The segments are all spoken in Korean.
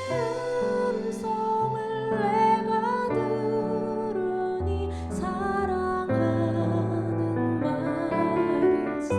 음성을 내가 들으니 사랑하는 말일세.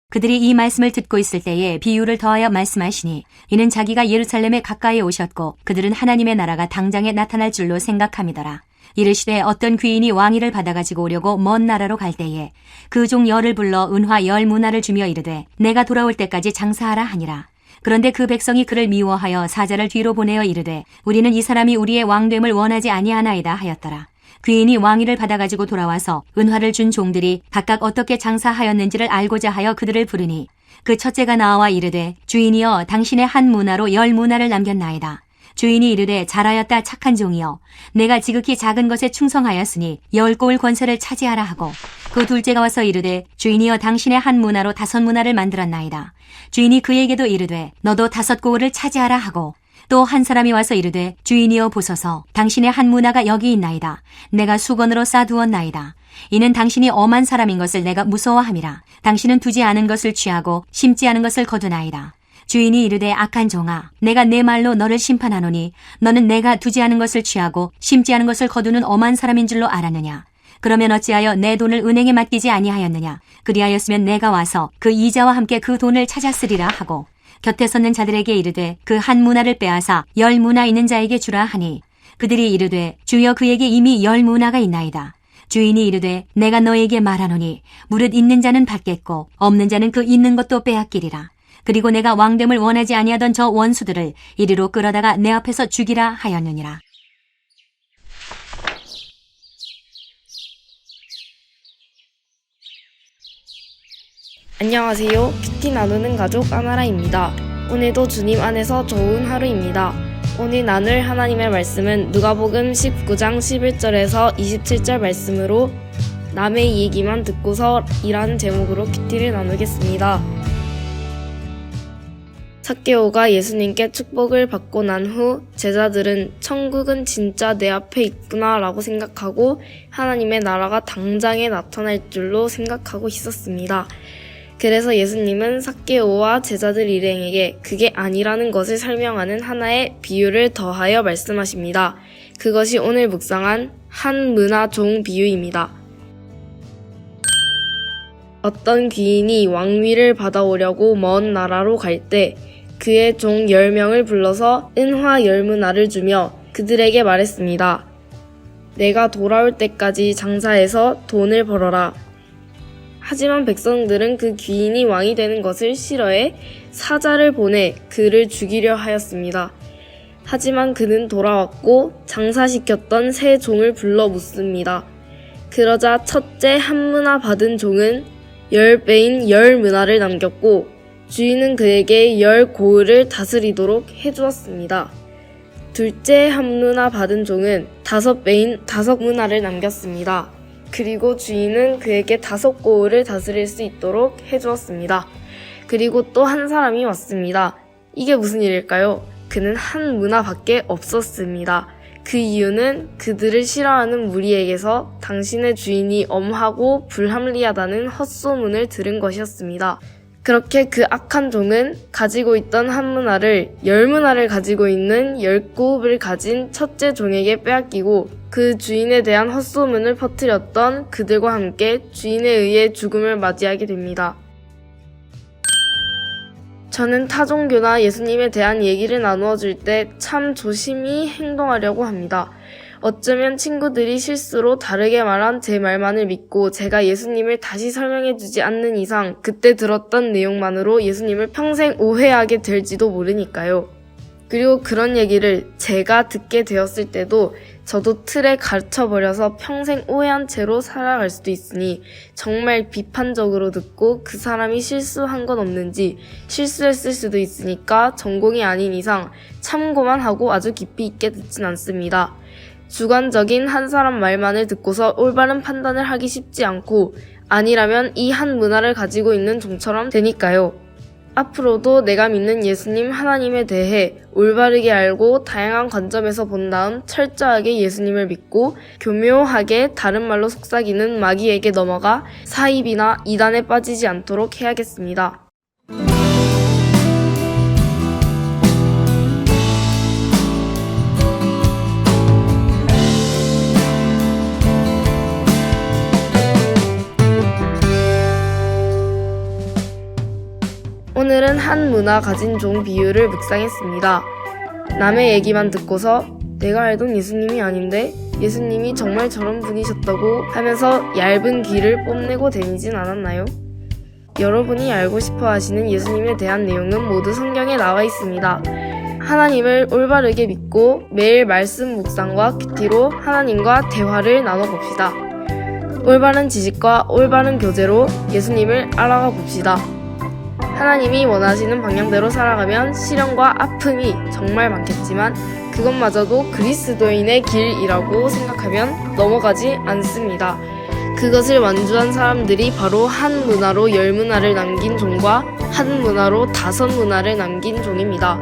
그들이 이 말씀을 듣고 있을 때에 비유를 더하여 말씀하시니 이는 자기가 예루살렘에 가까이 오셨고 그들은 하나님의 나라가 당장에 나타날 줄로 생각함이더라. 이르시되 어떤 귀인이 왕위를 받아가지고 오려고 먼 나라로 갈 때에 그 종 열을 불러 은화 10문화를 주며 이르되 내가 돌아올 때까지 장사하라 하니라. 그런데 그 백성이 그를 미워하여 사자를 뒤로 보내어 이르되 우리는 이 사람이 우리의 왕됨을 원하지 아니하나이다 하였더라. 귀인이 왕위를 받아가지고 돌아와서 은화를 준 종들이 각각 어떻게 장사하였는지를 알고자 하여 그들을 부르니 그 첫째가 나와 이르되 주인이여 당신의 한 문화로 10문화를 남겼나이다. 주인이 이르되 잘하였다 착한 종이여 내가 지극히 작은 것에 충성하였으니 10고을 권세를 차지하라 하고 그 둘째가 와서 이르되 주인이여 당신의 한 문화로 5문화를 만들었나이다. 주인이 그에게도 이르되 너도 5고을을 차지하라 하고 또 한 사람이 와서 이르되 주인이여 보소서 당신의 한 문화가 여기 있나이다. 내가 수건으로 싸두었나이다. 이는 당신이 엄한 사람인 것을 내가 무서워함이라. 당신은 두지 않은 것을 취하고 심지 않은 것을 거두나이다. 주인이 이르되 악한 종아 내가 내 말로 너를 심판하노니 너는 내가 두지 않은 것을 취하고 심지 않은 것을 거두는 엄한 사람인 줄로 알았느냐. 그러면 어찌하여 내 돈을 은행에 맡기지 아니하였느냐. 그리하였으면 내가 와서 그 이자와 함께 그 돈을 찾았으리라 하고 곁에 섰는 자들에게 이르되 그 한 문화를 빼앗아 10문화 있는 자에게 주라 하니 그들이 이르되 주여 그에게 이미 10문화가 있나이다. 주인이 이르되 내가 너에게 말하노니 무릇 있는 자는 받겠고 없는 자는 그 있는 것도 빼앗기리라. 그리고 내가 왕됨을 원하지 아니하던 저 원수들을 이리로 끌어다가 내 앞에서 죽이라 하였느니라. 안녕하세요. 큐티 나누는 가족 아나라입니다. 오늘도 주님 안에서 좋은 하루입니다. 오늘 나눌 하나님의 말씀은 누가복음 19장 11절에서 27절 말씀으로 남의 얘기만 듣고서 이라는 제목으로 큐티를 나누겠습니다. 삭개오가 예수님께 축복을 받고 난 후 제자들은 천국은 진짜 내 앞에 있구나 라고 생각하고 하나님의 나라가 당장에 나타날 줄로 생각하고 있었습니다. 그래서 예수님은 삭개오와 제자들 일행에게 그게 아니라는 것을 설명하는 하나의 비유를 더하여 말씀하십니다. 그것이 오늘 묵상한 한 문화 종 비유입니다. 어떤 귀인이 왕위를 받아오려고 먼 나라로 갈 때 그의 종 10명을 불러서 은화 10문화를 주며 그들에게 말했습니다. 내가 돌아올 때까지 장사해서 돈을 벌어라. 하지만 백성들은 그 귀인이 왕이 되는 것을 싫어해 사자를 보내 그를 죽이려 하였습니다. 하지만 그는 돌아왔고 장사시켰던 세 종을 불러 묻습니다. 그러자 첫째 한 문화 받은 종은 10배인 10문화를 남겼고 주인은 그에게 10고을을 다스리도록 해주었습니다. 둘째 한 문화 받은 종은 5배인 5문화를 남겼습니다. 그리고 주인은 그에게 5고을을 다스릴 수 있도록 해주었습니다. 그리고 또 한 사람이 왔습니다. 이게 무슨 일일까요? 그는 한 문화밖에 없었습니다. 그 이유는 그들을 싫어하는 무리에게서 당신의 주인이 엄하고 불합리하다는 헛소문을 들은 것이었습니다. 그렇게 그 악한 종은 가지고 있던 한 문화를 10문화를 가지고 있는 10고읍을 가진 첫째 종에게 빼앗기고 그 주인에 대한 헛소문을 퍼뜨렸던 그들과 함께 주인에 의해 죽음을 맞이하게 됩니다. 저는 타종교나 예수님에 대한 얘기를 나누어 줄 때 참 조심히 행동하려고 합니다. 어쩌면 친구들이 실수로 다르게 말한 제 말만을 믿고 제가 예수님을 다시 설명해주지 않는 이상 그때 들었던 내용만으로 예수님을 평생 오해하게 될지도 모르니까요. 그리고 그런 얘기를 제가 듣게 되었을 때도 저도 틀에 갇혀버려서 평생 오해한 채로 살아갈 수도 있으니 정말 비판적으로 듣고 그 사람이 실수한 건 없는지 실수했을 수도 있으니까 전공이 아닌 이상 참고만 하고 아주 깊이 있게 듣진 않습니다. 주관적인 한 사람 말만을 듣고서 올바른 판단을 하기 쉽지 않고 아니라면 이 한 문화를 가지고 있는 종처럼 되니까요. 앞으로도 내가 믿는 예수님 하나님에 대해 올바르게 알고 다양한 관점에서 본 다음 철저하게 예수님을 믿고 교묘하게 다른 말로 속삭이는 마귀에게 넘어가 사입이나 이단에 빠지지 않도록 해야겠습니다. 예수님은 한 문화 가진 종 비유를 묵상했습니다. 남의 얘기만 듣고서 내가 알던 예수님이 아닌데 예수님이 정말 저런 분이셨다고 하면서 얇은 귀를 뽐내고 다니진 않았나요? 여러분이 알고 싶어 하시는 예수님에 대한 내용은 모두 성경에 나와 있습니다. 하나님을 올바르게 믿고 매일 말씀 묵상과 큐티로 하나님과 대화를 나눠봅시다. 올바른 지식과 올바른 교제로 예수님을 알아가 봅시다. 하나님이 원하시는 방향대로 살아가면 시련과 아픔이 정말 많겠지만 그것마저도 그리스도인의 길이라고 생각하면 넘어가지 않습니다. 그것을 완주한 사람들이 바로 한 문화로 10문화를 남긴 종과 한 문화로 5문화를 남긴 종입니다.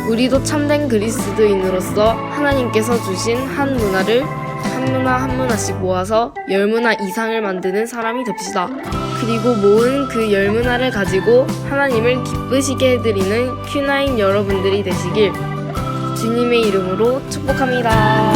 우리도 참된 그리스도인으로서 하나님께서 주신 한 문화를 한 문화씩 모아서 10문화 이상을 만드는 사람이 됩시다. 그리고 모은 그 10문화를 가지고 하나님을 기쁘시게 해드리는 Q9 여러분들이 되시길 주님의 이름으로 축복합니다.